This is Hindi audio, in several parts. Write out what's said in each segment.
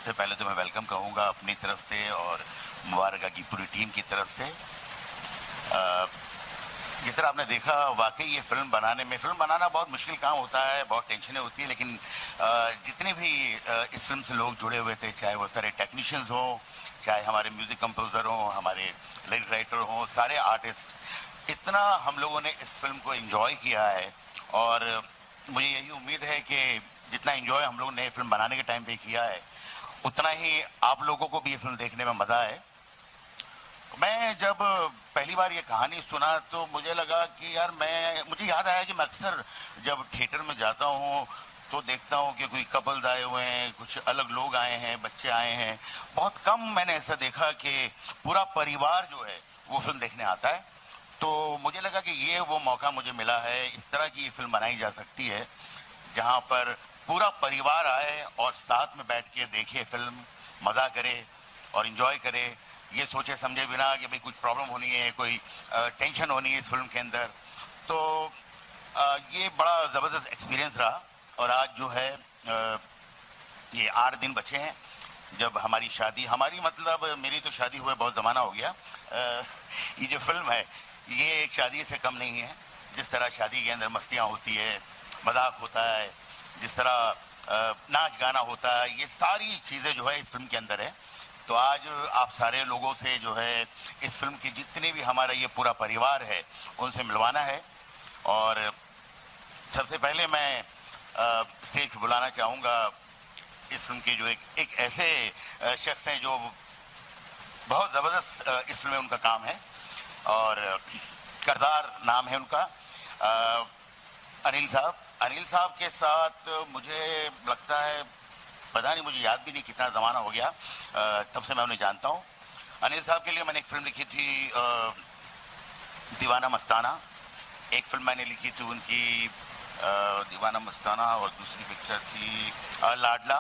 सबसे पहले तो मैं वेलकम कहूँगा अपनी तरफ से और मुबारका की पूरी टीम की तरफ से। जिस तरह आपने देखा, वाकई ये फिल्म बनाना बहुत मुश्किल काम होता है, बहुत टेंशनें होती है, लेकिन जितने भी इस फिल्म से लोग जुड़े हुए थे, चाहे वो सारे टेक्नीशियंस हों, चाहे हमारे म्यूज़िक कंपोज़र हों, हमारे लिरिक राइटर हों, सारे आर्टिस्ट, इतना हम लोगों ने इस फिल्म को एंजॉय किया है। और मुझे यही उम्मीद है कि जितना एंजॉय हम लोगों ने फिल्म बनाने के टाइम पे किया है, उतना ही आप लोगों को भी ये फिल्म देखने में मज़ा है। मैं जब पहली बार ये कहानी सुना तो मुझे लगा कि यार मुझे याद आया कि मैं अक्सर जब थिएटर में जाता हूँ तो देखता हूँ कि कोई कपल्स आए हुए हैं, कुछ अलग लोग आए हैं, बच्चे आए हैं। बहुत कम मैंने ऐसा देखा कि पूरा परिवार जो है वो फिल्म देखने आता है। तो मुझे लगा कि ये वो मौका मुझे मिला है, इस तरह की ये फिल्म बनाई जा सकती है जहाँ पर पूरा परिवार आए और साथ में बैठ के देखे फिल्म, मज़ा करे और इन्जॉय करे, ये सोचे समझे बिना कि भाई कुछ प्रॉब्लम होनी है, कोई टेंशन होनी है इस फिल्म के अंदर। तो ये बड़ा ज़बरदस्त एक्सपीरियंस रहा। और आज जो है ये 8 दिन बचे हैं जब हमारी मतलब मेरी तो शादी हुए बहुत ज़माना हो गया। ये जो फिल्म है ये एक शादी से कम नहीं है। जिस तरह शादी के अंदर मस्तियाँ होती है, मजाक होता है, जिस तरह नाच गाना होता है, ये सारी चीज़ें जो है इस फिल्म के अंदर है। तो आज आप सारे लोगों से जो है इस फिल्म के जितने भी हमारा ये पूरा परिवार है उनसे मिलवाना है। और सबसे पहले मैं स्टेज पर बुलाना चाहूँगा इस फिल्म के जो एक ऐसे शख्स हैं जो बहुत ज़बरदस्त इस फिल्म में उनका काम है और करदार नाम है उनका, अनिल साहब के साथ मुझे लगता है, पता नहीं, मुझे याद भी नहीं कितना ज़माना हो गया तब से मैं उन्हें जानता हूँ। अनिल साहब के लिए मैंने एक फिल्म लिखी थी दीवाना मस्ताना। एक फिल्म मैंने लिखी थी उनकी दीवाना मस्ताना और दूसरी पिक्चर थी लाडला।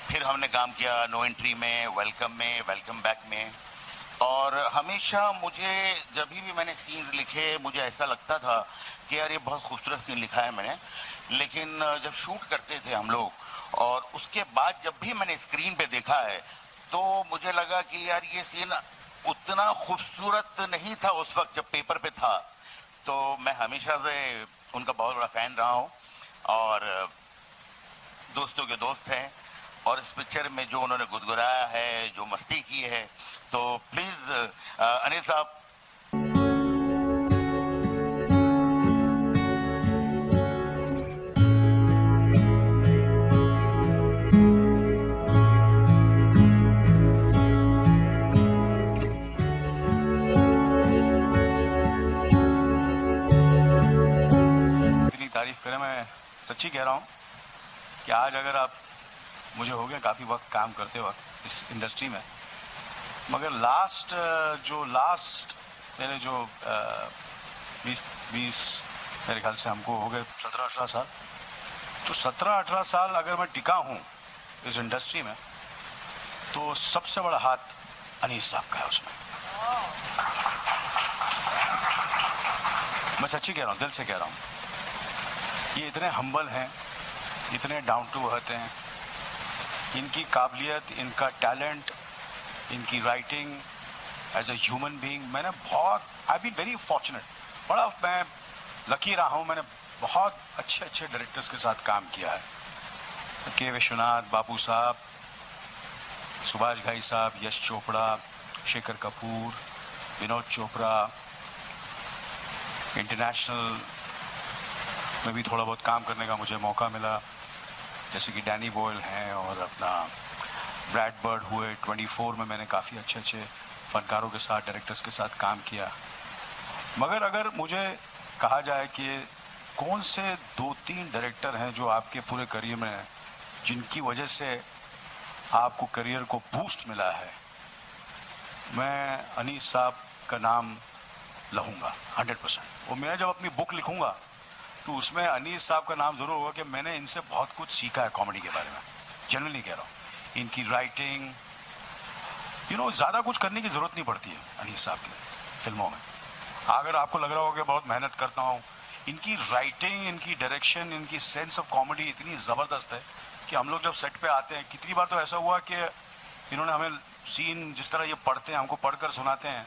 फिर हमने काम किया नो एंट्री में, वेलकम में, वेलकम बैक में। और हमेशा मुझे जब भी मैंने सीन्स लिखे मुझे ऐसा लगता था कि यार ये बहुत खूबसूरत सीन लिखा है मैंने, लेकिन जब शूट करते थे हम लोग और उसके बाद जब भी मैंने स्क्रीन पे देखा है तो मुझे लगा कि यार ये सीन उतना खूबसूरत नहीं था उस वक्त जब पेपर पे था। तो मैं हमेशा से उनका बहुत बड़ा फ़ैन रहा हूँ और दोस्तों के दोस्त हैं। और इस पिक्चर में जो उन्होंने गुदगुदाया है, जो मस्ती की है, तो प्लीज़ अनिल साहब। तारीफ करें, मैं सच्ची कह रहा हूँ कि आज अगर आप मुझे हो गया काफ़ी वक्त काम करते वक्त इस इंडस्ट्री में, मगर लास्ट मेरे जो 20 मेरे ख्याल से हमको हो गए 17-18 साल। तो 17-18 साल अगर मैं टिका हूँ इस इंडस्ट्री में तो सबसे बड़ा हाथ अनीस साहब का है उसमें। मैं सच्ची कह रहा हूँ, दिल से कह रहा हूँ। ये इतने हम्बल हैं, इतने डाउन टू अर्थ हैं, इनकी काबिलियत, इनका टैलेंट, इनकी writing as a human being, मैंने आई बीन वेरी फॉर्चुनेट, बड़ा मैं लकी रहा हूँ। मैंने बहुत अच्छे डायरेक्टर्स के साथ काम किया है, के विश्वनाथ, बाबू साहब, सुभाष घाई साहब, यश चोपड़ा, शेखर कपूर, विनोद चोपड़ा। इंटरनेशनल में भी थोड़ा बहुत काम करने का मुझे मौका मिला, जैसे कि डैनी बॉयल हैं और अपना ब्रैड बर्ड हुए। 24 में मैंने काफ़ी अच्छे फनकारों के साथ, डायरेक्टर्स के साथ काम किया। मगर अगर मुझे कहा जाए कि कौन से 2-3 डायरेक्टर हैं जो आपके पूरे करियर में, जिनकी वजह से आपको करियर को बूस्ट मिला है, मैं अनीस साहब का नाम लूँगा 100%। और मैं जब अपनी बुक लिखूँगा तो उसमें अनीस साहब का नाम ज़रूर होगा कि मैंने इनसे बहुत कुछ सीखा है कॉमेडी के बारे में। जनरली कह रहा हूँ, इनकी राइटिंग, ज़्यादा कुछ करने की ज़रूरत नहीं पड़ती है अनीस साहब की फिल्मों में। अगर आपको लग रहा हो कि बहुत मेहनत करता हूँ, इनकी राइटिंग, इनकी डायरेक्शन, इनकी सेंस ऑफ कॉमेडी इतनी ज़बरदस्त है कि हम लोग जब सेट पे आते हैं, कितनी बार तो ऐसा हुआ कि इन्होंने हमें सीन जिस तरह ये पढ़ते हैं, हमको पढ़कर सुनाते हैं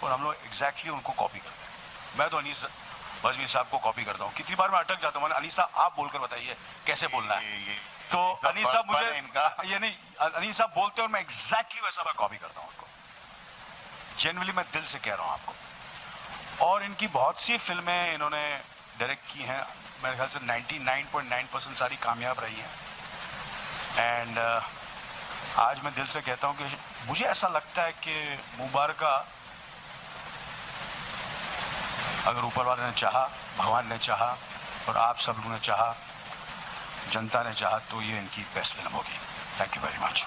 और हम लोग एग्जैक्टली उनको कॉपी करते हैं। मैं तो अनीस बज़मी साहब को कॉपी करता हूँ। कितनी बार मैं अटक जाता हूँ, मैंने अनीस साहब आप बोलकर बताइए कैसे बोलना है, तो अनीस साहब मुझे ये नहीं, अनीस साहब बोलते हैं और मैं एग्जैक्टली वैसा मैं कॉपी करता हूँ उनको। जेन्युइनली मैं दिल से कह रहा हूँ आपको। और इनकी बहुत सी फिल्में इन्होंने डायरेक्ट की हैं, मेरे ख्याल से 99.9% सारी कामयाब रही हैं। एंड आज मैं दिल से कहता हूँ कि मुझे ऐसा लगता है कि मुबारका अगर ऊपर वाले ने चाहा, भगवान ने चाहा और आप सब लोगों ने चाहा, जनता ने चाहा, तो ये इनकी बेस्ट फिल्म होगी। Thank you very much.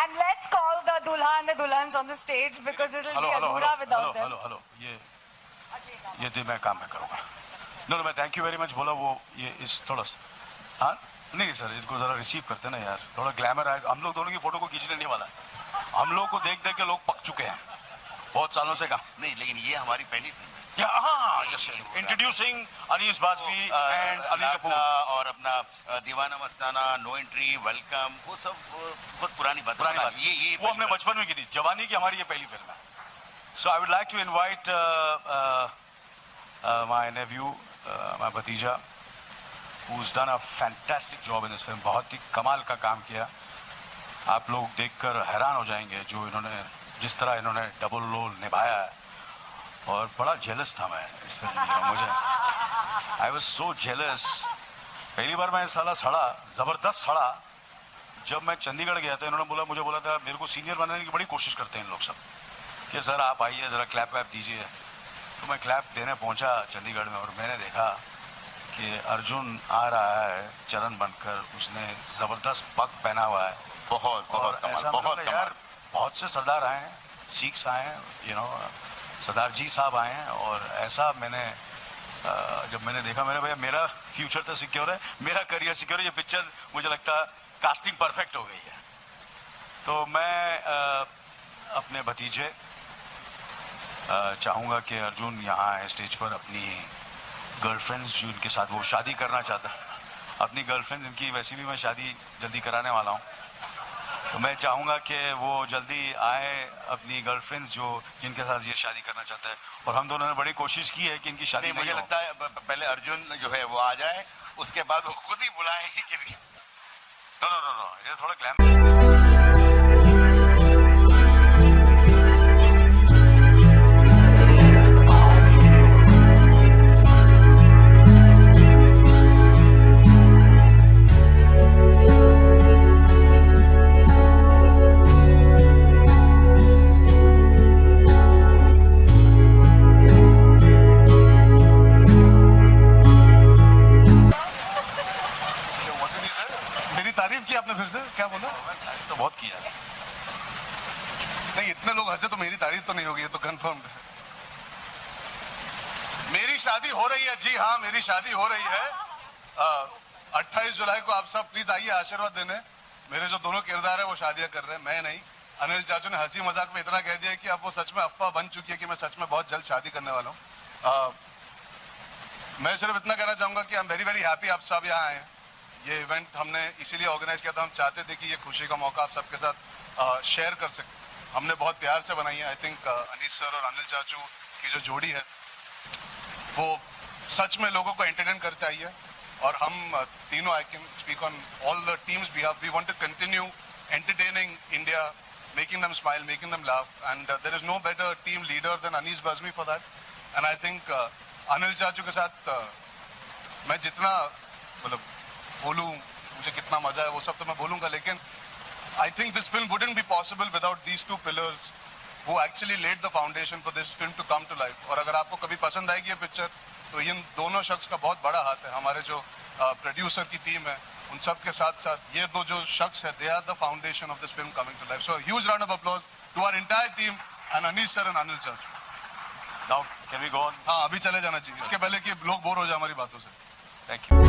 And let's call the Dulha and the Dulhans on the stage because it will be adhura without them. Hello ये दिन मैं काम में करूँगा। नो मैं थैंक यू वेरी मच बोला, वो ये इस थोड़ा हाँ नहीं सर, इनको जरा रिसीव करते ना यार, थोड़ा ग्लैमर आए। हम लोग दोनों की फोटो को खींचने नहीं वाला है, हम लोग को देख देख के लोग पक चुके हैं बहुत सालों से। काम नहीं, लेकिन ये हमारी पहली फिल्म है। हाँ, इंट्रोड्यूसिंग अनीस बाज़मी एंड अनिल कपूर और अपना दीवाना मस्ताना, नो एंट्री, वेलकम, वो सब बहुत पुरानी बात है। ये वो हमने बचपन में की थी, जवानी की हमारी ये पहली फिल्म है। So I would like to invite my nephew, my भतीजा, who's done a fantastic job in this film। बहुत ही कमाल का काम किया, आप लोग देखकर हैरान हो जाएंगे जो इन्होंने, जिस तरह इन्होंने डबल रोल निभाया है। और बड़ा जेलस था मैं इस फिल्म में, मुझे आई वॉज सो जेलस। पहली बार मैं साला सड़ा, ज़बरदस्त सड़ा, जब मैं चंडीगढ़ गया था। इन्होंने मुझे बोला था, मेरे को सीनियर बनाने की बड़ी कोशिश करते हैं इन लोग सब, कि सर आप आइए ज़रा क्लैप वैप दीजिए। तो मैं क्लैप देने पहुंचा चंडीगढ़ में और मैंने देखा कि अर्जुन आ रहा है चरण बनकर, उसने ज़बरदस्त पग पहना हुआ है। बहुत बहुत ऐसा बहुत यार, बहुत से सरदार आए हैं, सिख्स आए हैं, सरदार जी साहब आए हैं। और ऐसा मैंने जब मैंने देखा, मैंने भैया मेरा फ्यूचर तो सिक्योर है, मेरा करियर सिक्योर है। ये पिक्चर मुझे लगता है कास्टिंग परफेक्ट हो गई है। तो मैं अपने भतीजे चाहूँगा कि अर्जुन यहाँ आए स्टेज पर, अपनी गर्लफ्रेंड्स जो इनके साथ वो शादी करना चाहता, अपनी गर्लफ्रेंड्स इनकी वैसे भी मैं शादी जल्दी कराने वाला हूँ, तो मैं चाहूँगा कि वो जल्दी आए, अपनी गर्लफ्रेंड्स जो जिनके साथ ये शादी करना चाहता है। और हम दोनों ने बड़ी कोशिश की है कि इनकी शादी नहीं, मुझे लगता है पहले अर्जुन जो है वो आ जाए, उसके बाद वो खुद ही बुलाए कि नो ये थोड़ा ग्लैमर। क्या बोला? तो बहुत किया नहीं, इतने लोग हंसे तो मेरी तारीफ तो नहीं होगी, ये तो कंफर्म है। मेरी शादी हो रही है, जी हाँ मेरी शादी हो रही है। 28 जुलाई को आप सब प्लीज आइए आशीर्वाद देने। मेरे जो दोनों किरदार है वो शादियां कर रहे हैं, मैं नहीं। अनिल चाचू ने हंसी मजाक में इतना कह दिया कि अब वो सच में अफवाह बन चुकी है कि मैं सच में बहुत जल्द शादी करने वाला हूँ। मैं सिर्फ इतना कहना चाहूंगा कि I am very very happy आप सब यहाँ आए। ये इवेंट हमने इसीलिए ऑर्गेनाइज किया था, हम चाहते थे कि ये खुशी का मौका आप सबके साथ शेयर कर सकें। हमने बहुत प्यार से बनाई है। आई थिंक अनीस सर और अनिल चाचू की जो जोड़ी है वो सच में लोगों को एंटरटेन करते आई है। और हम तीनों, I can speak on all the teams behalf, we want to continue entertaining India, making them smile, making them laugh, and there is no better team leader than Anees Bazmi for that. And I think Anil Chachu के साथ मैं जितना मतलब बोलूँ, मुझे कितना मजा है वो सब तो मैं बोलूँगा, लेकिन I think this film wouldn't be possible without these two pillars who actually laid the foundation for this film to come to life. और अगर आपको कभी पसंद आएगी ये पिक्चर तो इन दोनों शख्स का बहुत बड़ा हाथ है। हमारे जो प्रोड्यूसर की टीम है उन सब के साथ साथ ये दो जो शख्स है, they are the foundation of this film coming to life. So a huge round of applause to our entire team and Anees sir and Anil Chachu. Now can we go on? हाँ, अभी चले जाना चाहिए इसके पहले कि लोग बोर हो जाए हमारी बातों से। Thank you.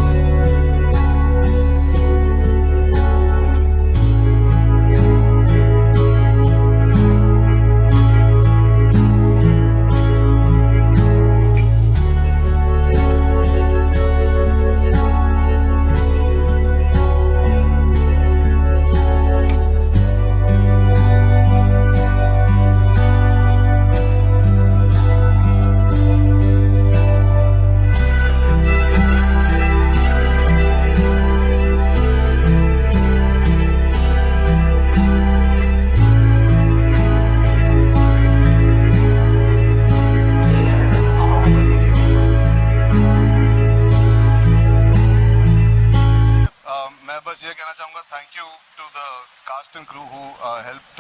चाचू who helped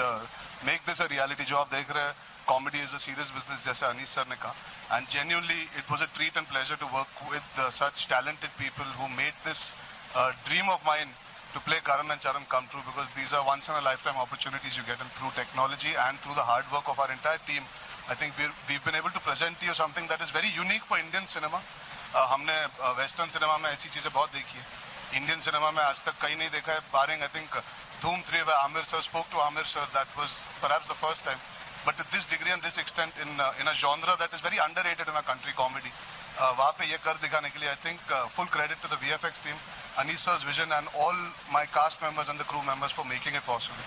make this a reality. जो आप देख रहे हैं, comedy is a serious business जैसे अनीस सर ने कहा, and genuinely it was a treat and pleasure to work with such talented people who made this dream of mine to play Karan and Charan come true, because these are once in a lifetime opportunities you get, and through technology and through the hard work of our entire team, I think we've been able to present to you something that is very unique for Indian cinema. हमने वेस्टर्न सिनेमा में ऐसी चीजें बहुत देखी है, इंडियन सिनेमा में आज तक कहीं नहीं देखा है, barring I think Dhoom 3 where Amir sir spoke to Amir sir, that was perhaps the first time, but to this degree and this extent in a genre that is very underrated in our country, comedy, वहाँ पे ये कर दिखाने के लिए I think full credit to the VFX team, Anis sir's vision, and all my cast members and the crew members for making it possible.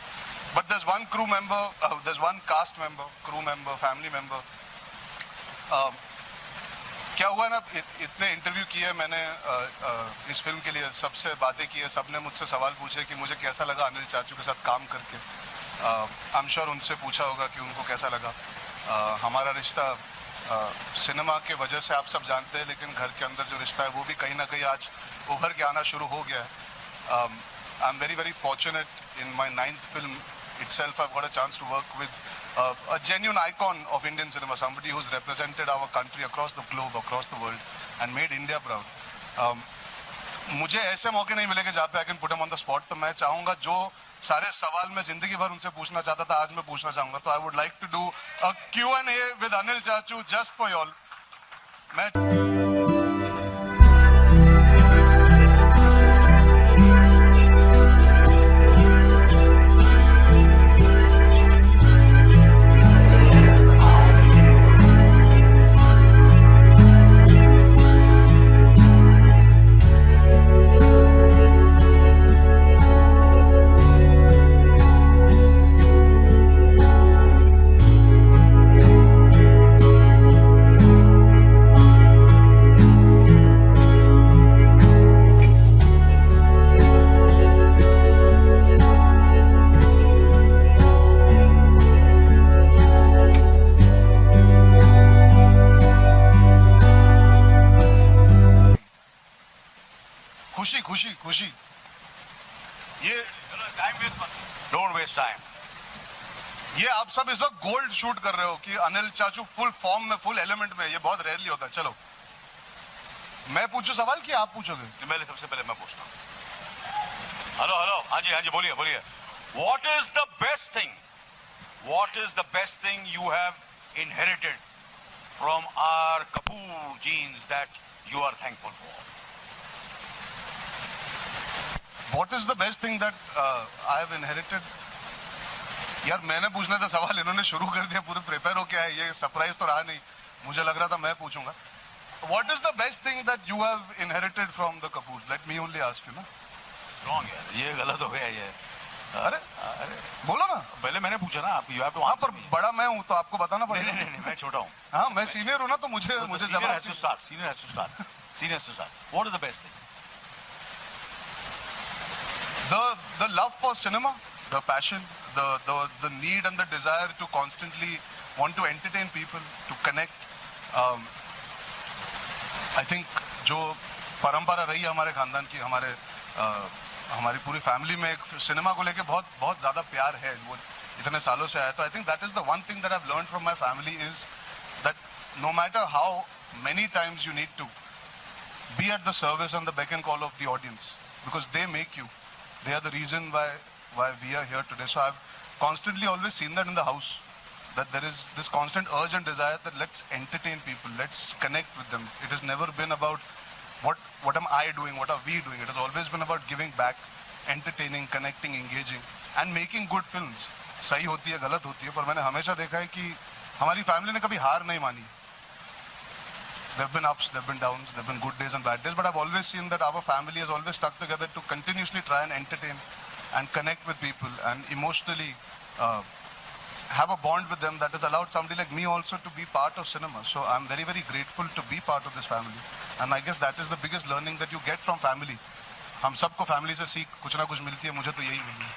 But there's one crew member, there's one cast member, crew member, family member. क्या हुआ ना, इतने इंटरव्यू किए मैंने इस फिल्म के लिए, सबसे बातें की है, सबने मुझसे सवाल पूछे कि मुझे कैसा लगा अनिल चाचू के साथ काम करके. आई एम श्योर उनसे पूछा होगा कि उनको कैसा लगा. हमारा रिश्ता सिनेमा के वजह से आप सब जानते हैं, लेकिन घर के अंदर जो रिश्ता है वो भी कहीं ना कहीं आज उभर के आना शुरू हो गया है. I am very very fortunate in my 9th film itself. I've got a chance to work with a genuine icon of Indian cinema, somebody who's represented our country across the globe, across the world, and made India proud. मुझे ऐसे मौके नहीं मिलेंगे जहाँ पे I can put him on the spot, तो मैं चाहूँगा जो सारे सवाल मैं जिंदगी भर उनसे पूछना चाहता था आज मैं पूछना चाहूँगा. तो I would like to do a Q&A with Anil Chachu just for y'all. मैं खुशी ये टाइम वेस्ट मत, डोंट वेस्ट टाइम. ये आप सब इस वक्त गोल्ड शूट कर रहे हो कि अनिल चाचू फुल फॉर्म में, फुल एलिमेंट में, ये बहुत रेयरली होता है. चलो मैं पूछूं सवाल कि आप पूछोगे? पहले सबसे पहले मैं पूछता हूँ. हेलो हेलो, हाँ जी बोलिए बोलिए. What is the best thing you have inherited from our Kapoor genes that you are thankful for? What is the best thing that I have inherited? यार मैंने पूछना था सवाल, इन्होंने शुरू कर दिया, पूरे प्रिपेयर हो क्या है, ये सरप्राइज तो रहा नहीं, मुझे लग रहा था मैं पूछूंगा. What is the best thing that you have inherited from the Kapoors? Let me only ask you ना. Wrong यार, ये गलत हो गया ये. अरे बोलो ना. पहले मैंने पूछा ना, आप you have to हाँ answer पर me. बड़ा मैं हूँ तो आपको बताना पड़ेगा. नहीं मैं छोटा हूँ. हाँ मैं सीनियर हूँ ना, तो मुझे Senior has to start. Senior has to start. What is the best thing? The love for cinema, the passion, the need and the desire to constantly want to entertain people, to connect. I think जो परंपरा रही है हमारे खानदान की, हमारी पूरी फैमिली में एक सिनेमा को लेके बहुत बहुत ज़्यादा प्यार है, वो इतने सालों से आया. तो I think that is the one thing that I've learned from my family is that no matter how many times you need to be at the service and the beck and call of the audience, because they make you. They are the reason why we are here today. So I've constantly always seen that in the house, that there is this constant urge and desire that let's entertain people, let's connect with them. It has never been about what am I doing, what are we doing. It has always been about giving back, entertaining, connecting, engaging, and making good films. सही होती है, गलत होती है, पर मैंने हमेशा देखा है कि हमारी फैमिली ने कभी हार नहीं मानी. There have been ups, there have been downs, there have been good days and bad days, but I've always seen that our family has always stuck together to continuously try and entertain and connect with people and emotionally have a bond with them that has allowed somebody like me also to be part of cinema. So I'm very, very grateful to be part of this family. And I guess that is the biggest learning that you get from family. हम सबको फैमिली से सीख कुछ ना कुछ मिलती है, मुझे तो यही मिली है.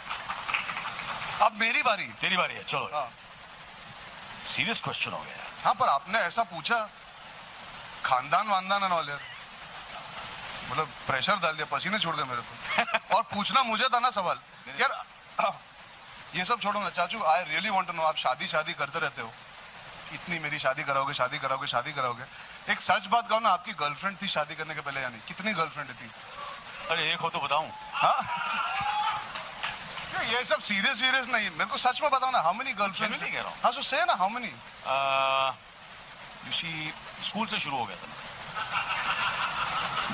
अब मेरी बारी. तेरी बारी है, चलो. सीरियस क्वेश्चन हो गया. हाँ पर आपने ऐसा पूछा, खानदान वानदान एंड ऑल, मतलब प्रेशर डाल दिया, पसीने छोड़ गए मेरे को. और पूछना मुझे था ना सवाल. यार ये सब छोड़ो ना चाचू, I really want to know, आप शादी करते रहते हो, इतनी मेरी शादी कराओगे, शादी कराओगे, शादी कराओगे, एक सच बात कहो ना, आपकी गर्लफ्रेंड थी शादी करने के पहले या नहीं? कितनी गर्लफ्रेंड थी? अरे एक हो तो बताऊं। हाँ ये सब सीरियस नहीं, मेरे को सच में बताओ ना, हाउ मेनी गर्लफ्रेंड? नहीं कह रहा हूं। हाँ सो से ना, how many? You see, school से शुरू हो गया था,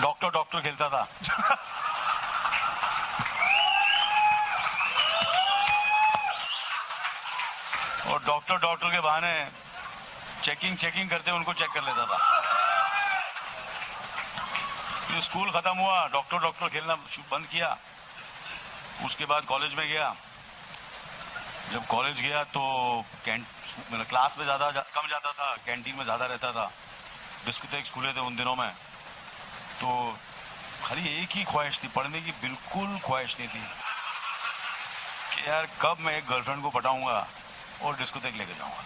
डॉक्टर खेलता था। और डॉक्टर के बहाने चेकिंग करते उनको चेक कर लेता था। फिर स्कूल खत्म हुआ, डॉक्टर खेलना बंद किया। उसके बाद कॉलेज में गया। जब कॉलेज गया तो मेरा क्लास में कम जाता था, कैंटीन में ज़्यादा रहता था। डिस्कोटेक्स खुले थे उन दिनों में, तो खाली एक ही ख्वाहिश थी, पढ़ने की बिल्कुल ख्वाहिश नहीं थी कि यार कब मैं एक गर्लफ्रेंड को पटाऊंगा और डिस्कोटेक लेके जाऊंगा।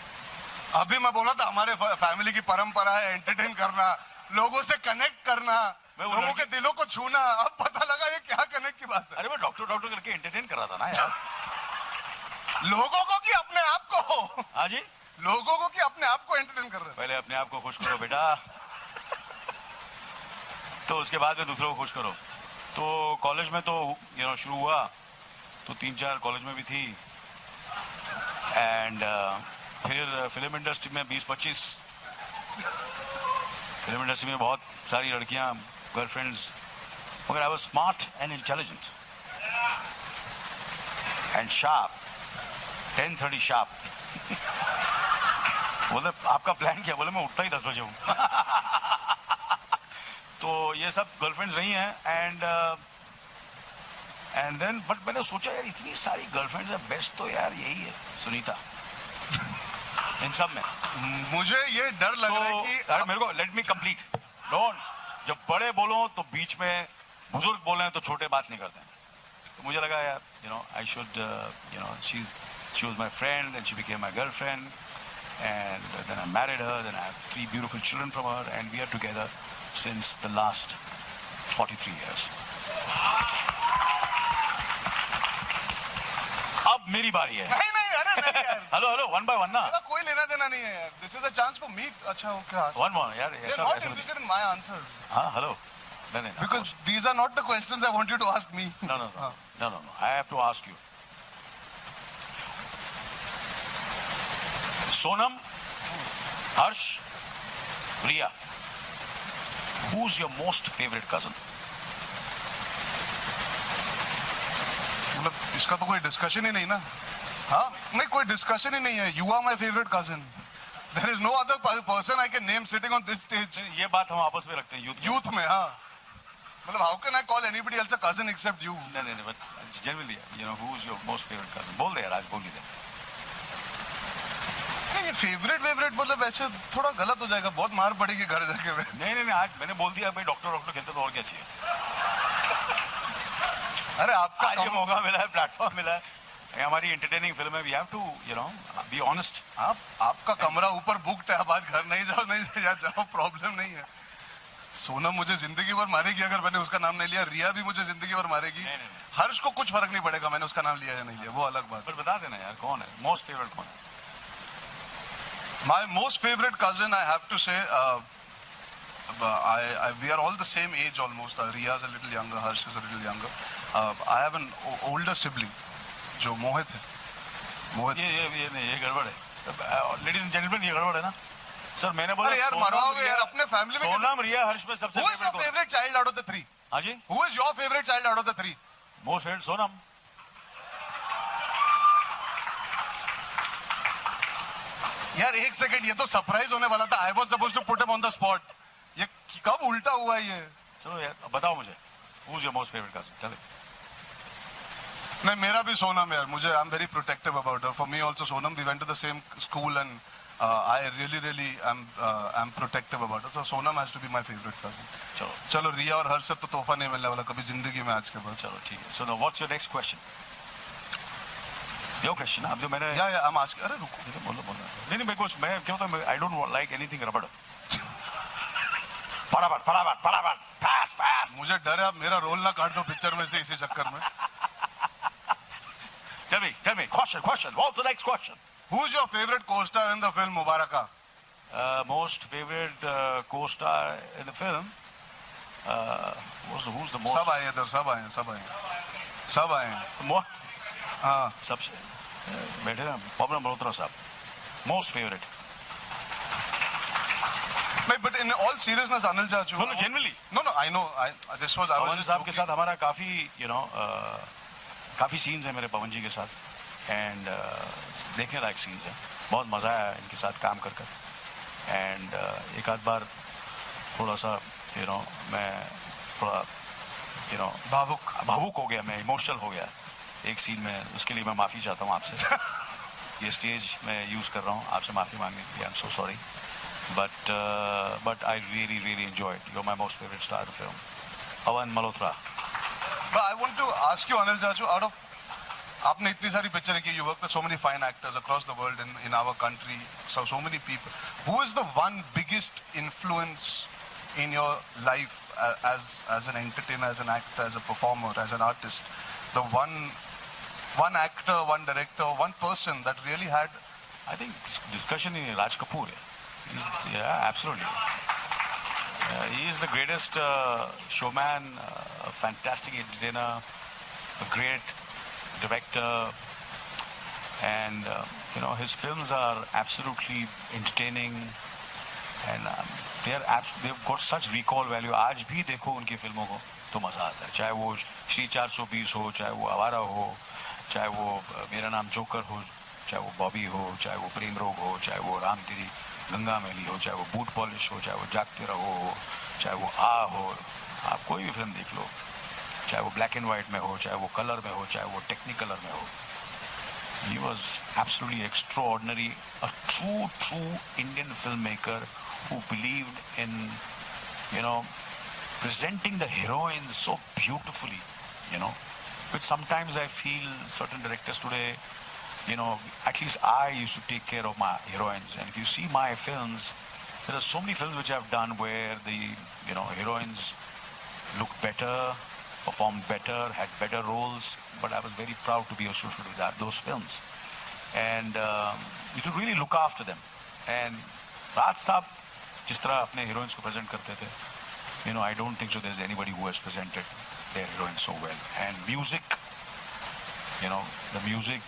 अभी मैं बोला था हमारे फैमिली की परंपरा है एंटरटेन करना, लोगों से कनेक्ट करना, लोगों के दिलों को छूना। अब पता लगा ये क्या कनेक्ट की बात है। अरे मैं डॉक्टर करके एंटरटेन कर रहा था ना यार। लोगों को कि अपने आप को? हाँ जी, लोगों को कि अपने आप को एंटरटेन कर रहे हैं? पहले अपने आप को खुश करो बेटा, तो उसके बाद में दूसरों को खुश करो। तो कॉलेज में तो शुरू हुआ, तो 3-4 कॉलेज में भी थी। एंड फिर फिल्म इंडस्ट्री में 20-25 फिल्म इंडस्ट्री में बहुत सारी लड़कियां, गर्लफ्रेंड्स, मगर I was smart and intelligent and sharp. 10:30 sharp. बोले आपका प्लान क्या? बोले मैं उठता ही 10 बजे हूँ। तो ये सब गर्लफ्रेंड्स रही हैं। एंड देन बट मैंने सोचा यार इतनी सारी गर्लफ्रेंड्स है, बेस्ट तो यार यही है सुनीता इन सब में। मुझे ये डर लग रहा है कि अरे मेरे को लेट मी कंप्लीट। डोंट, जब बड़े बोलो तो बीच में, बुजुर्ग बोले तो छोटे बात नहीं करते हैं। तो मुझे लगा यार I should she was my friend and she became my girlfriend, and then I married her, then I have 3 beautiful children from her, and we are together since the last 43 years. अब मेरी बारी है। नहीं अरे यार। हेलो 1 by 1 ना, मेरा कोई लेना देना नहीं है यार। This is a chance for me. अच्छा ओके, 1 more यार, They're not interested in my answers. हाँ हेलो, नहीं Because these are not the questions I want you to ask me. No. I have to ask you. Sonam, Harsh, Riya, who's your most favorite cousin? मतलब इसका तो कोई डिस्कशन ही नहीं ना। हाँ नहीं, कोई डिस्कशन ही नहीं है। You are my favorite cousin. There is no other person I can name sitting on this stage. ये बात हम आपस में रखते हैं यूथ में। हाँ मतलब how can I call anybody else a cousin except you? नहीं, but generally, who's your most favorite cousin? बोल दे यार, आज बोल ही दे। नहीं फेवरेट मतलब ऐसे थोड़ा गलत हो जाएगा, बहुत मार पड़ेगी घर जाके में। नहीं, आज मैंने बोल दिया भाई डॉक्टर खेलते तो और क्या चाहिए। अरे आपका आज मौका मिला है, प्लेटफॉर्म मिला है, हमारी एंटरटेनिंग फिल्म है, we have to be honest. आपका कमरा ऊपर बुक्ड है, अब आज घर नहीं जाओ प्रॉब्लम नहीं है। सोनम मुझे जिंदगी भर मारेगी अगर मैंने उसका नाम नहीं लिया, रिया भी मुझे जिंदगी भर मारेगी। नहीं। हर्ष को कुछ फर्क नहीं पड़ेगा मैंने उसका नाम लिया या नहीं लिया, वो अलग बात। पर बता देना यार कौन है मोस्ट फेवरेट, कौन है? My most favorite cousin, I have to say, we are all the same age almost. Riya is a little younger, Harsh is a little younger. I have an older sibling, जो मोहित है। मोहित ये गड़बड़ है लेडीज एंड जेंटलमैन, ये गड़बड़ है ना सर। मैंने बोला यार मरवाओगे यार अपने फैमिली में। सोनम, रिया, हर्ष में सबसे Who is your favorite child out of the 3? हाँ जी, Who is your favorite child out of the 3? Most favourite Sonam. यार एक सेकंड, ये तो सरप्राइज होने वाला था। I was supposed to put him on the spot. ये कब उल्टा हुआ ये? चलो यार बताओ मुझे, who's your most favorite cousin? चले। नहीं मेरा भी सोनम यार, मुझे I'm very protective about her. For me also Sonam, we went to the same school and I really am protective about her. So Sonam has to be my favorite cousin. चलो रिया और हर्ष से तो तोहफा नहीं मिलने वाला कभी जिंदगी में आज के बाद। चलो ठीक है। So now what's your next question? Your question, अब जो मैंने I'm asking, अरे रुको बोलो नहीं बिकॉज मैं क्या होता है, I don't like anything रबड़। फटाफट फास्ट। मुझे डर है आप मेरा रोल ना काट दो पिक्चर में से इसी चक्कर में। Tell me. Question. What's the next question? Who's your favorite co-star in the film Mubaraka? Most favorite co-star in the film. Who's the most? सब आए इधर, सब आए. हाँ. सबसे बैठे ना पवन मल्होत्रा साहब. Most favorite. नहीं, but in all seriousness, Anil Chachu. No, genuinely. No, I know. I was Pawan just साहब के joking. साथ हमारा काफी काफी सीन्स है मेरे पवन जी के साथ. एंड देखने लायक सीन्स है. बहुत मजा आया इनके साथ काम कर. एंड एक आध बार थोड़ा सा मैं थोड़ा भावुक हो गया, मैं इमोशनल हो गया एक सीन में. उसके लिए मैं माफ़ी चाहता हूँ आपसे. ये स्टेज मैं यूज़ कर रहा हूँ आपसे माफ़ी मांगने के लिए. I am so sorry, but I really enjoyed. You are my most favourite star in film, Pawan Malhotra. But I want to ask you, Anil Chachu, out of आपने इतनी सारी पिक्चरें की, you work with so many fine actors across the world in our country, so many people. Who is the one biggest influence in your life as an entertainer, as an actor, as a performer, as an artist? The one actor, one director, one person that really had. I think discussion in Raj Kapoor. Yeah, absolutely. He is the greatest showman, a fantastic entertainer, a great director, and his films are absolutely entertaining, and they've got such recall value. आज भी देखो उनकी फिल्मों को तो मजा आता है. चाहे वो श्री 420 हो, चाहे वो आवारा हो, चाहे वो मेरा नाम जोकर हो, चाहे वो बॉबी हो, चाहे वो प्रेम रोग हो, चाहे वो राम तेरी गंगा मैली हो, चाहे वो बूट पॉलिश हो, चाहे वो जागते रहो हो, चाहे वो हो. आप कोई भी फिल्म देख लो, चाहे वो ब्लैक एंड वाइट में हो, चाहे वो कलर में हो, चाहे वो टेक्निकलर में हो. He was absolutely extraordinary, a true Indian filmmaker who believed in, presenting the heroine so beautifully, Which sometimes I feel certain directors today, at least I used to take care of my heroines. And if you see my films, there are so many films which I've done where the, heroines looked better, performed better, had better roles, but I was very proud to be associated with those films. And you should really look after them. And Raj Saab, जिस तरह अपने heroines को present करते थे, I don't think so there's anybody who has presented their heroines so well. And music, the music,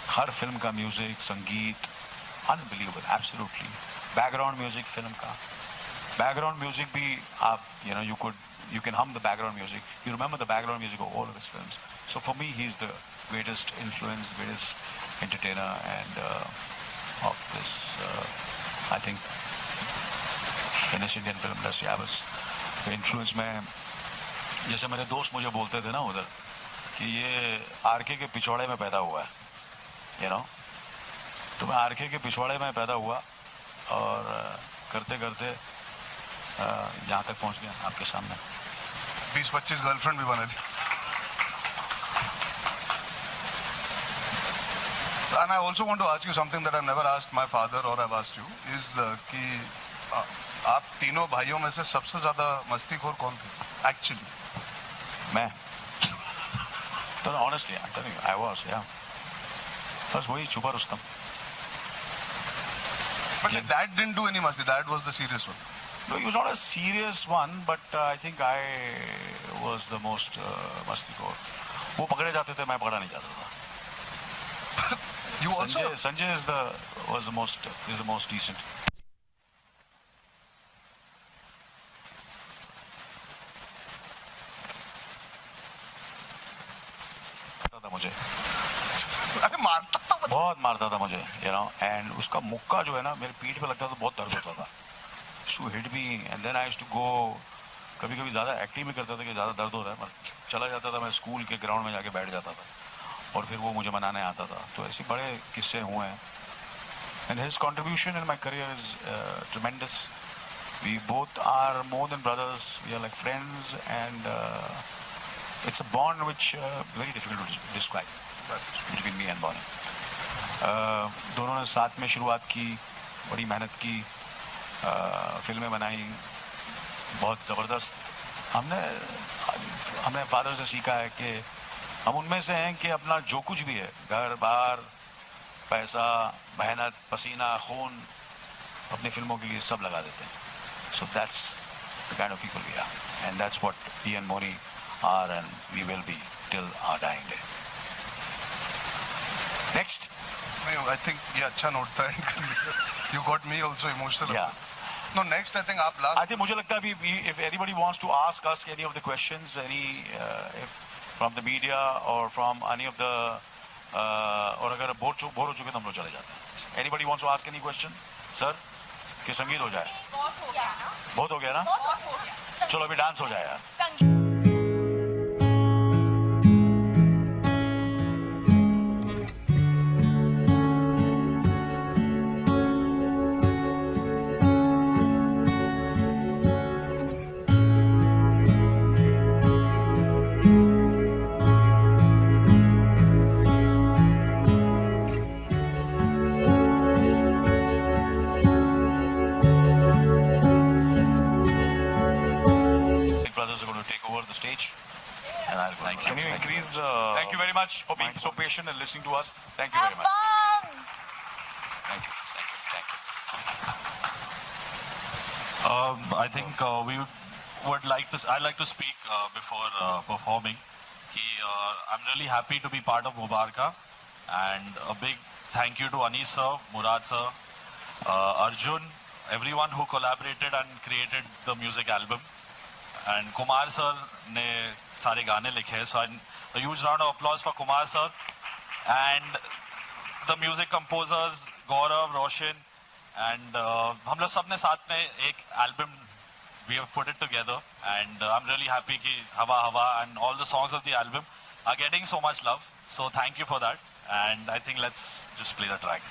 her film का music, संगीत, unbelievable, absolutely. Background music film का, background music भी आप, you can hum the background music. You remember the background music of all of his films. So for me, he's the greatest influence, greatest entertainer, and of this, I think, in this Indian film industry. I was influenced में, जैसे मेरे दोस्त मुझे बोलते थे ना उधर कि ये आरके के पिछवाड़े में पैदा हुआ है, तो मैं आरके के पिछवाड़े में पैदा हुआ और करते करते यहाँ तक पहुँच गया आपके सामने. 20-25 गर्लफ्रेंड भी बना ली. And I also want to ask you something that I've never asked my father or I've asked you is कि आप तीनों भाइयों में से सबसे ज्यादा मस्तीखोर कौन थे actually? मैं तो honestly I'm telling you I was, yeah. बस वही छुपा Rustam. But your dad didn't do any masti. Dad was the serious one. No, he was not a serious one, but I think I was the most मस्तीखोर. वो पकड़े जाते थे, मैं पकड़ा नहीं जाता था. You also. Sanjay is the most decent. था मुझे. अरे मारता था. बहुत मारता था मुझे, and उसका मुक्का जो है ना मेरे पीठ पे लगता था, बहुत दर्द होता था. She hit me, and then I used to go. कभी-कभी ज़्यादा एक्टिंग भी करता था कि ज़्यादा दर्द हो रहा है, चला जाता था, मैं स्कूल के ग्राउंड में जाके बैठ जाता था और फिर वो मुझे मनाने आता था. तो ऐसे बड़े किस्से हुए हैं. And his contribution in my career is tremendous. We both are more than brothers. We are like friends, and it's a bond which very difficult to describe between me and Bonnie. दोनों ने साथ में शुरुआत की, बड़ी मेहनत की, फिल्में बनाई, बहुत ज़बरदस्त. हमने फादर से सीखा है कि हम उनमें से हैं कि अपना जो कुछ भी है, घर बार, पैसा, मेहनत, पसीना, खून, अपनी फिल्मों के लिए सब लगा देते हैं. So that's the kind of people we are, and that's what he and Moni are, and we will be till our dying day. Next. I think ये अच्छा नोट था. You got me also emotional. Yeah. No, next I think आप last. I think मुझे लगता है अभी if anybody wants to ask us any of the questions, if from the media or from any of the और अगर बोर हो चुके तो हम लोग चले जाते हैं. Anybody wants to ask any question, sir? कि संगीत हो जाए. बहुत हो गया ना? चलो अभी डांस हो जाए यार. The stage, and I'll go. Can you increase the... Thank you very much for being so patient and listening to us. Thank you very much. Thank you. I think I'd like to speak before performing. I'm really happy to be part of Mubaraka, and a big thank you to Anis sir, Murad sir, Arjun, everyone who collaborated and created the music album. And Kumar sir ने सारे गाने लिखे हैं, so a huge round of applause for Kumar sir and the music composers Gaurav, Roshan, and हम लोग सब ने साथ में एक album we have put it together, and I'm really happy कि Hawa Hawa and all the songs of the album are getting so much love, so thank you for that, and I think let's just play the track.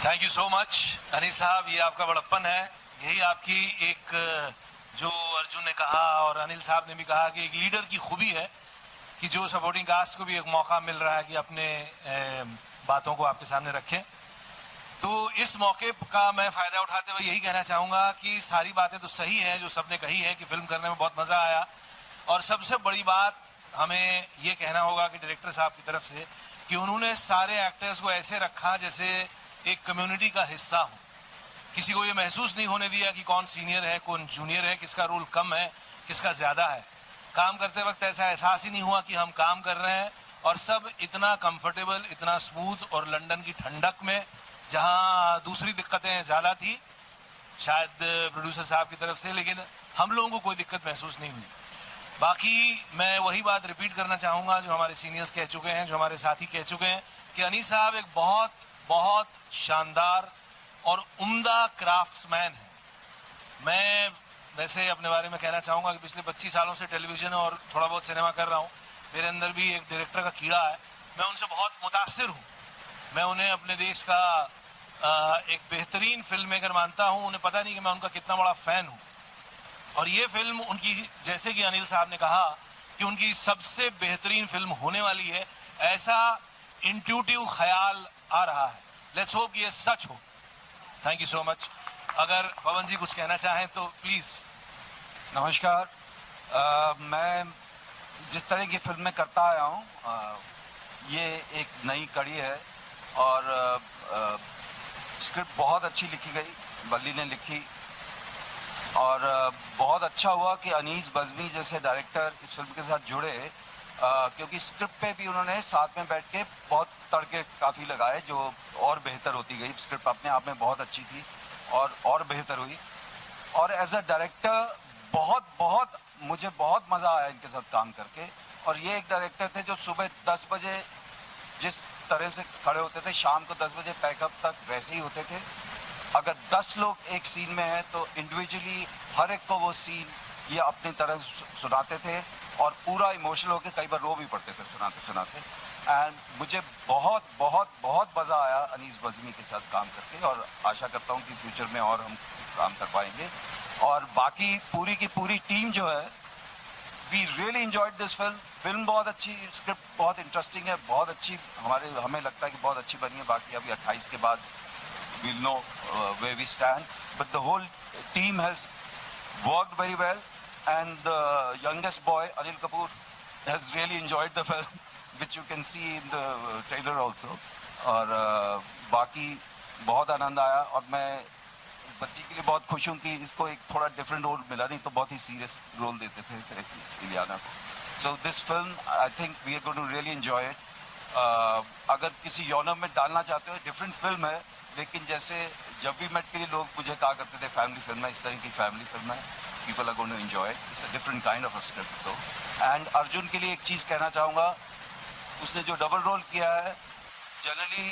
Thank you so much Anees साहब, ये आपका बड़प्पन है, यही आपकी एक जो अर्जुन ने कहा और अनिल साहब ने भी कहा कि एक लीडर की खूबी है कि जो सपोर्टिंग कास्ट को भी एक मौका मिल रहा है कि अपने बातों को आपके सामने रखें। तो इस मौके का मैं फ़ायदा उठाते हुए यही कहना चाहूँगा कि सारी बातें तो सही हैं जो सबने कही है कि फिल्म करने में बहुत मज़ा आया, और सबसे बड़ी बात हमें ये कहना होगा कि डायरेक्टर साहब की तरफ से कि उन्होंने सारे एक्टर्स को ऐसे रखा जैसे एक कम्युनिटी का हिस्सा हो। किसी को ये महसूस नहीं होने दिया कि कौन सीनियर है कौन जूनियर है, किसका रोल कम है किसका ज़्यादा है। काम करते वक्त ऐसा एहसास ही नहीं हुआ कि हम काम कर रहे हैं, और सब इतना कंफर्टेबल, इतना स्मूथ, और लंदन की ठंडक में जहाँ दूसरी दिक्कतें ज़्यादा थी शायद प्रोड्यूसर साहब की तरफ से, लेकिन हम लोगों को कोई दिक्कत महसूस नहीं हुई। बाकी मैं वही बात रिपीट करना चाहूँगा जो हमारे सीनियर्स कह चुके हैं, जो हमारे साथी कह चुके हैं कि अनीस साहब एक बहुत बहुत शानदार और उम्दा क्राफ्ट्समैन है। मैं वैसे अपने बारे में कहना चाहूँगा कि पिछले 25 सालों से टेलीविज़न और थोड़ा बहुत सिनेमा कर रहा हूँ। मेरे अंदर भी एक डायरेक्टर का कीड़ा है, मैं उनसे बहुत मुतासिर हूँ। मैं उन्हें अपने देश का एक बेहतरीन फिल्म मेकर मानता हूँ। उन्हें पता नहीं कि मैं उनका कितना बड़ा फ़ैन हूँ। और ये फिल्म उनकी, जैसे कि अनिल साहब ने कहा कि उनकी सबसे बेहतरीन फिल्म होने वाली है, ऐसा इंट्यूटिव ख्याल आ रहा है। लेट्स होप ये सच हो। Thank you so much. अगर पवन जी कुछ कहना चाहें तो प्लीज़। नमस्कार। मैं जिस तरह की फिल्में करता आया हूँ, ये एक नई कड़ी है, और स्क्रिप्ट बहुत अच्छी लिखी गई, बल्ली ने लिखी, और बहुत अच्छा हुआ कि अनीस बज़मी जैसे डायरेक्टर इस फिल्म के साथ जुड़े, क्योंकि स्क्रिप्ट पे भी उन्होंने साथ में बैठ के बहुत तड़के काफ़ी लगाए, जो और बेहतर होती गई। स्क्रिप्ट अपने आप में बहुत अच्छी थी और बेहतर हुई, और एज अ डायरेक्टर मुझे बहुत मज़ा आया इनके साथ काम करके। और ये एक डायरेक्टर थे जो सुबह 10 बजे जिस तरह से खड़े होते थे, शाम को 10 बजे पैकअप तक वैसे ही होते थे। अगर 10 लोग एक सीन में हैं तो इंडिविजुअली हर एक को वो सीन ये अपनी तरह सुनाते थे, और पूरा इमोशनल होकर कई बार रो भी पड़ते थे सुनाते सुनाते। एंड मुझे बहुत बहुत बहुत मज़ा आया अनीस बज़मी के साथ काम करके, और आशा करता हूँ कि फ्यूचर में और हम काम कर पाएंगे। और बाकी पूरी की पूरी टीम जो है, we really enjoyed this film. Film बहुत अच्छी, स्क्रिप्ट बहुत इंटरेस्टिंग है, बहुत अच्छी, हमें लगता है कि बहुत अच्छी बनी है। बाकी अभी 28 के बाद we'll know where we stand, but the whole team has worked very well, and the youngest boy Anil Kapoor has really enjoyed the film, which you can see in the trailer also. और बाकी बहुत आनंद आया, और मैं बच्ची के लिए बहुत खुश हूँ कि इसको एक थोड़ा डिफरेंट रोल मिला, नहीं तो बहुत ही सीरियस रोल देते थे इसे, इलियाना को। So this film, I think we are going to really enjoy it. अगर किसी यौनम में डालना चाहते हो, डिफरेंट फिल्म है, लेकिन जैसे जब भी मेट के लिए लोग मुझे कहा करते थे फैमिली फिल्म है, इस तरह की फैमिली फिल्म है, people are going to enjoy it. It's a different kind of a script. तो एंड अर्जुन के लिए एक चीज़ कहना चाहूँगा, उसने जो डबल रोल किया है, जनरली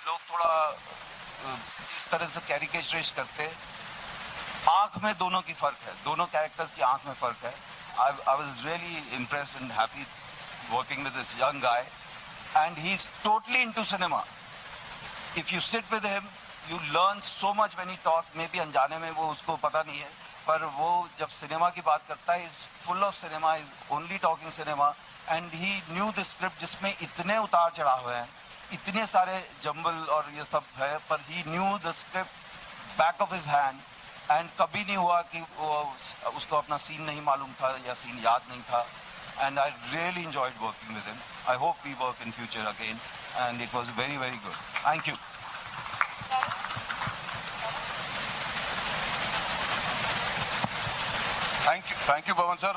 लोग थोड़ा इस तरह से कैरिकेचराइज करते, आँख में दोनों की फ़र्क है, दोनों कैरेक्टर्स की आँख में फ़र्क है। I was really impressed and happy working with this young guy, and he's totally into cinema. If you sit with him, you learn so much when he talks. Maybe अनजाने में वो उसको पता नहीं है, पर वो जब सिनेमा की बात करता है, is full of cinema, is only talking cinema, and he knew the script जिसमें इतने उतार चढ़ाव हैं, इतने सारे जंबल और ये सब है, पर he knew the script back of his hand. And कभी नहीं हुआ कि वो उसको अपना सीन नहीं मालूम था या सीन याद नहीं था। And I really enjoyed working with him. I hope we work in future again, and it was very very good. Thank you. Thank you, Pawan sir.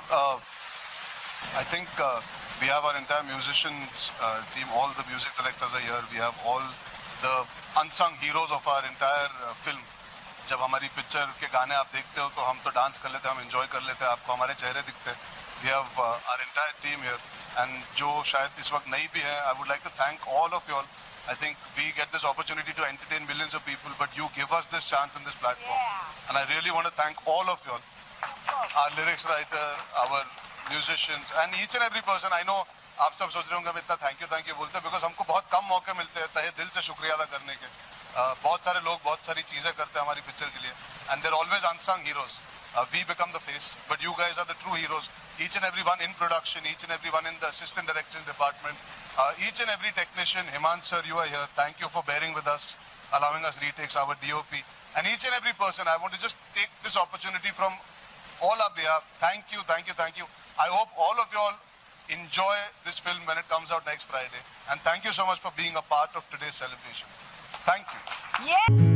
I think we have our entire musicians team, all the music directors are here. We have all the unsung heroes of our entire film. जब हमारी पिक्चर के गाने आप देखते हो तो हम तो डांस कर लेते हैं, हम एंजॉय कर लेते हैं, आपको हमारे चेहरे दिखते हैं। We have our entire team here, and जो शायद इस वक्त नहीं भी है, I would like to thank all of you all. I think we get this opportunity to entertain millions of people, but you give us this chance in this platform, and I really want to thank all of you all, our lyrics writer, our musicians, and each and every person. I know आप सब सोच रहे होंगे हम इतना थैंक यू बोलते हैं, बिकॉज हमको बहुत कम मौके मिलते हैं तहे दिल से शुक्रिया अदा करने के। बहुत सारे लोग बहुत सारी चीजें करते हैं हमारी पिक्चर के लिए, and there always unsung heroes. We become the face, but you guys are the true heroes. Each and every one in production, each and every one in the assistant direction department, each and every technician. Himan sir, you are here. Thank you for bearing with us, allowing us retakes, our DOP, and each and every person. I want to just take this opportunity from all our behalf. Thank you, thank you, thank you. I hope all of you all enjoy this film when it comes out next Friday. And thank you so much for being a part of today's celebration. Thank you. Yeah.